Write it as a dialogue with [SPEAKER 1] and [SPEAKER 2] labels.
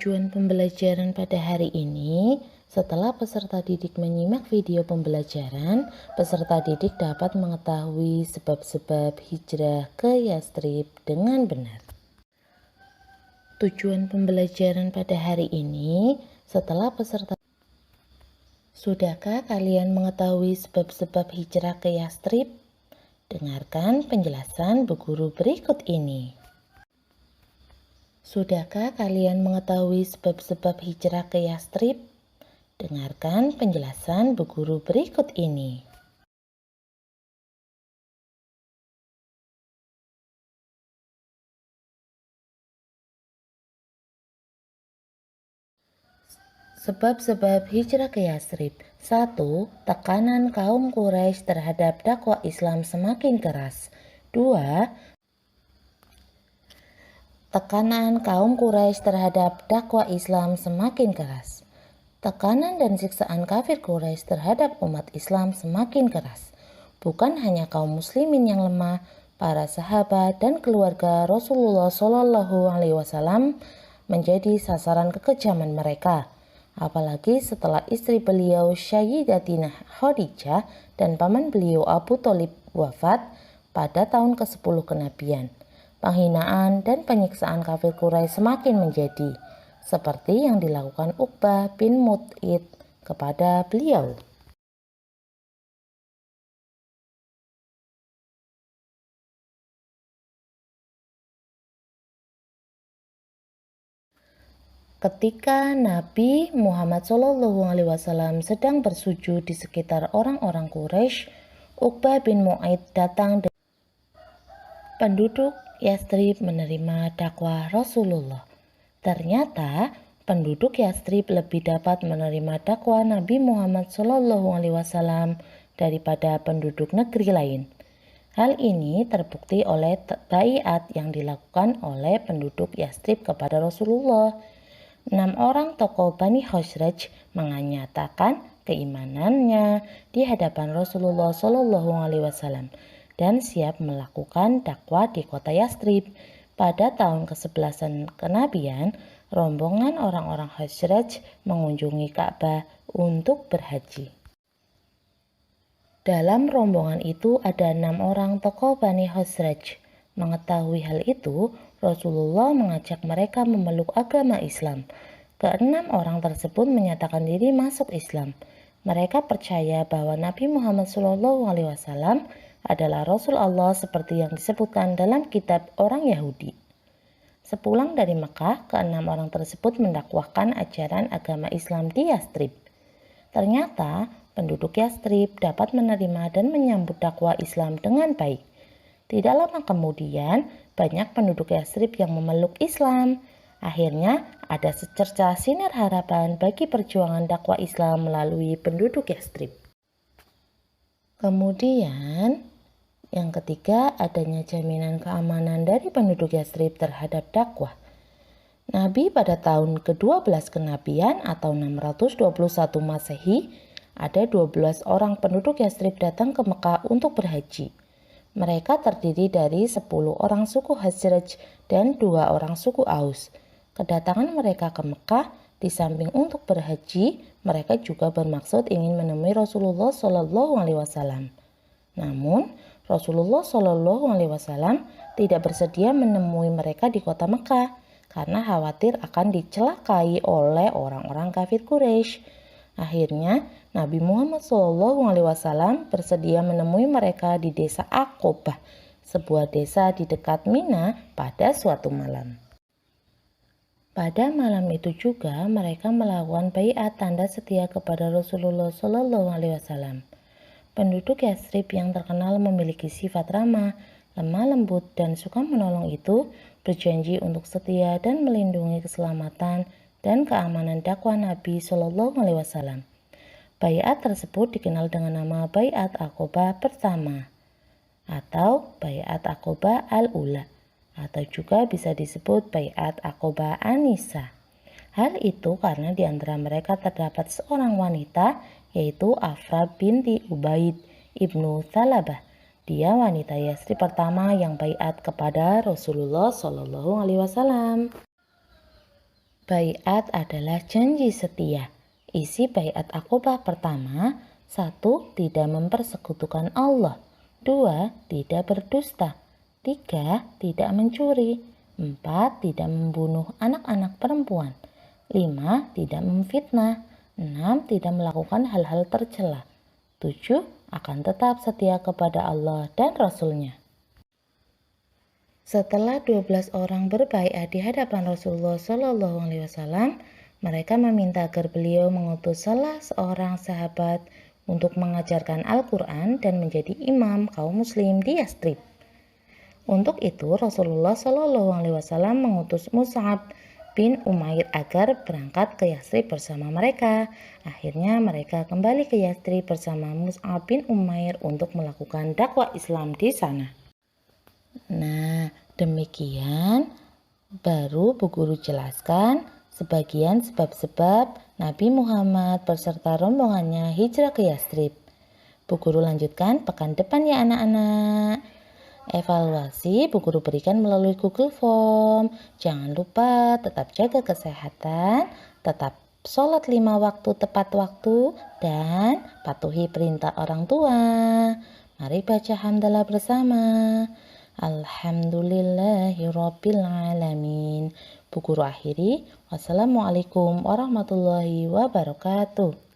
[SPEAKER 1] Tujuan pembelajaran pada hari ini, setelah peserta didik menyimak video pembelajaran, peserta didik dapat mengetahui sebab-sebab hijrah ke Yastrib dengan benar. Tujuan pembelajaran pada hari ini, setelah peserta Sudahkah kalian mengetahui sebab-sebab hijrah ke Yastrib? Dengarkan penjelasan bu guru berikut ini. Sudahkah kalian mengetahui sebab-sebab hijrah ke Yastrib? Dengarkan penjelasan bu guru berikut ini. Sebab-sebab hijrah ke Yastrib. 1. Tekanan kaum Quraisy terhadap dakwah Islam semakin keras. 2. Tekanan kaum Quraisy terhadap dakwah Islam semakin keras. Tekanan dan siksaan kafir Quraisy terhadap umat Islam semakin keras. Bukan hanya kaum muslimin yang lemah, para sahabat dan keluarga Rasulullah Shallallahu Alaihi Wasallam menjadi sasaran kekejaman mereka. Apalagi setelah istri beliau Sayyidatina Khadijah dan paman beliau Abu Thalib wafat pada tahun ke-10 kenabian. Penghinaan dan penyiksaan kafir Quraisy semakin menjadi seperti yang dilakukan Uqbah bin Mut'id kepada beliau. Ketika Nabi Muhammad SAW sedang bersujud di sekitar orang-orang Quraisy, Uqbah bin Mut'id datang. Penduduk Yastrib menerima dakwah Rasulullah. Ternyata penduduk Yastrib lebih dapat menerima dakwah Nabi Muhammad SAW daripada penduduk negeri lain. Hal ini terbukti oleh baiat yang dilakukan oleh penduduk Yastrib kepada Rasulullah. 6 orang tokoh Bani Khazraj menyatakan keimanannya di hadapan Rasulullah SAW dan siap melakukan dakwah di kota Yastrib. Pada tahun ke-11 kenabian, rombongan orang-orang Khazraj mengunjungi Ka'bah untuk berhaji. Dalam rombongan itu ada 6 orang tokoh Bani Khazraj. Mengetahui hal itu, Rasulullah mengajak mereka memeluk agama Islam. Ke-6 orang tersebut menyatakan diri masuk Islam. Mereka percaya bahwa Nabi Muhammad SAW adalah Rasul Allah seperti yang disebutkan dalam kitab orang Yahudi. Sepulang dari Mekah, ke-6 orang tersebut mendakwahkan ajaran agama Islam di Yastrib. Ternyata penduduk Yastrib dapat menerima dan menyambut dakwah Islam dengan baik. Tidak lama kemudian, banyak penduduk Yastrib yang memeluk Islam. Akhirnya, ada secercah sinar harapan bagi perjuangan dakwah Islam melalui penduduk Yastrib. Kemudian, yang ketiga, adanya jaminan keamanan dari penduduk Yastrib terhadap dakwah. Nabi pada tahun ke-12 kenabian atau 621 Masehi, ada 12 orang penduduk Yastrib datang ke Mekah untuk berhaji. Mereka terdiri dari 10 orang suku Khazraj dan 2 orang suku Aus. Kedatangan mereka ke Mekah di samping untuk berhaji, mereka juga bermaksud ingin menemui Rasulullah SAW. Namun, Rasulullah SAW tidak bersedia menemui mereka di kota Mekah karena khawatir akan dicelakai oleh orang-orang kafir Quraisy. Akhirnya, Nabi Muhammad SAW bersedia menemui mereka di desa Aqobah, sebuah desa di dekat Mina pada suatu malam. Pada malam itu juga mereka melakukan baiat tanda setia kepada Rasulullah SAW. Penduduk Yastrib yang terkenal memiliki sifat ramah, lemah lembut, dan suka menolong itu berjanji untuk setia dan melindungi keselamatan dan keamanan dakwah Nabi SAW. Baiat tersebut dikenal dengan nama Baiat Aqobah pertama atau Baiat Aqobah al-Ula, atau juga bisa disebut Baiat Aqobah An-Nisa. Hal itu karena di antara mereka terdapat seorang wanita, yaitu Afra binti Ubaid ibnu Thalabah. Dia wanita Yastrib pertama yang baiat kepada Rasulullah SAW. Baiat adalah janji setia. Isi baiat Aqobah pertama, 1. Tidak mempersekutukan Allah. 2. Tidak berdusta. 3. Tidak mencuri. 4. Tidak membunuh anak-anak perempuan. 5. Tidak memfitnah. 6. Tidak melakukan hal-hal tercela. 7. Akan tetap setia kepada Allah dan Rasul-Nya. Setelah 12 orang berbaiat di hadapan Rasulullah SAW, mereka meminta agar beliau mengutus salah seorang sahabat untuk mengajarkan Al-Quran dan menjadi imam kaum muslim di Yastrib. Untuk itu Rasulullah SAW mengutus Mus'ab bin Umair agar berangkat ke Yastrib bersama mereka. Akhirnya mereka kembali ke Yastrib bersama Mus'ab bin Umair untuk melakukan dakwah Islam di sana. Nah, demikian baru Bu Guru jelaskan sebagian sebab-sebab Nabi Muhammad beserta rombongannya hijrah ke Yastrib. Bu Guru lanjutkan pekan depan ya anak-anak. Evaluasi Bu Guru berikan melalui Google Form. Jangan lupa tetap jaga kesehatan, tetap sholat 5 waktu tepat waktu, dan patuhi perintah orang tua. Mari baca hamdalah bersama. Alhamdulillahirabbil alamin. Bu Guru akhiri. Wassalamualaikum warahmatullahi wabarakatuh.